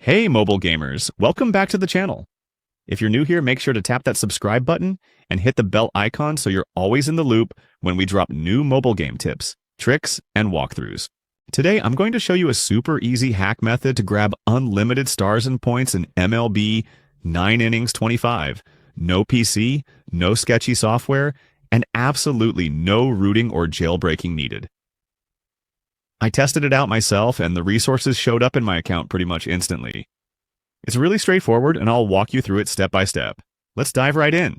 Hey mobile gamers, welcome back to the channel. If you're new here, make sure to tap that subscribe button and hit the bell icon so you're always in the loop when we drop new mobile game tips, tricks, and walkthroughs. Today, I'm going to show you a super easy hack method to grab unlimited stars and points in MLB 9 innings 25. No PC, no sketchy software, and absolutely no rooting or jailbreaking needed. I tested it out myself, and the resources showed up in my account pretty much instantly. It's really straightforward, and I'll walk you through it step by step. Let's dive right in.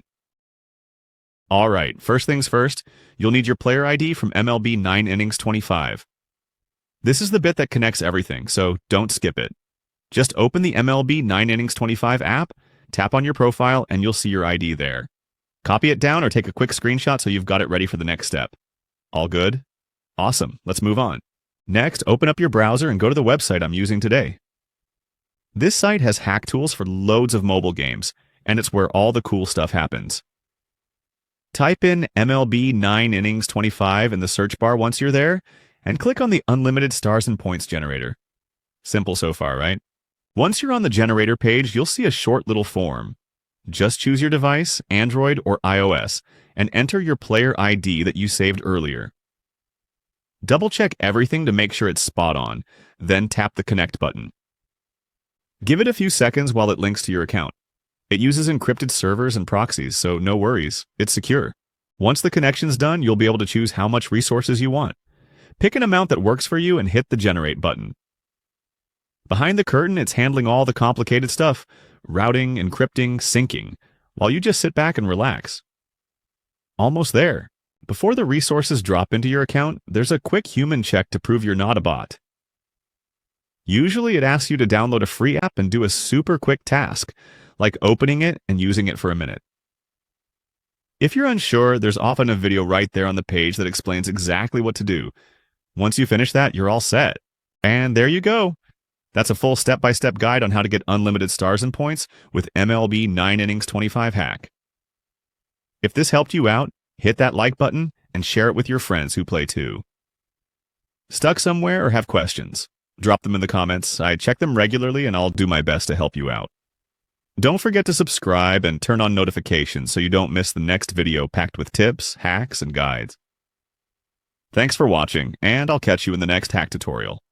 Alright, first things first, you'll need your player ID from MLB 9 innings 25. This is the bit that connects everything, so don't skip it. Just open the MLB 9 innings 25 app, tap on your profile, and you'll see your ID there. Copy it down or take a quick screenshot so you've got it ready for the next step. All good? Awesome, let's move on. Next, open up your browser and go to the website I'm using today. This site has hack tools for loads of mobile games, and it's where all the cool stuff happens. Type in MLB 9 innings 25 in the search bar once you're there, and click on the Unlimited Stars and Points generator. Simple so far, right? Once you're on the generator page, you'll see a short little form. Just choose your device, Android or iOS, and enter your player ID that you saved earlier. Double-check everything to make sure it's spot on, then tap the Connect button. Give it a few seconds while it links to your account. It uses encrypted servers and proxies, so no worries, it's secure. Once the connection's done, you'll be able to choose how much resources you want. Pick an amount that works for you and hit the Generate button. Behind the curtain, it's handling all the complicated stuff, routing, encrypting, syncing, while you just sit back and relax. Almost there. Before the resources drop into your account, there's a quick human check to prove you're not a bot. Usually it asks you to download a free app and do a super quick task, like opening it and using it for a minute. If you're unsure, there's often a video right there on the page that explains exactly what to do. Once you finish that, you're all set. And there you go. That's a full step-by-step guide on how to get unlimited stars and points with MLB 9 innings 25 hack. If this helped you out, hit that like button and share it with your friends who play too. Stuck somewhere or have questions? Drop them in the comments. I check them regularly and I'll do my best to help you out. Don't forget to subscribe and turn on notifications so you don't miss the next video packed with tips, hacks, and guides. Thanks for watching, and I'll catch you in the next hack tutorial.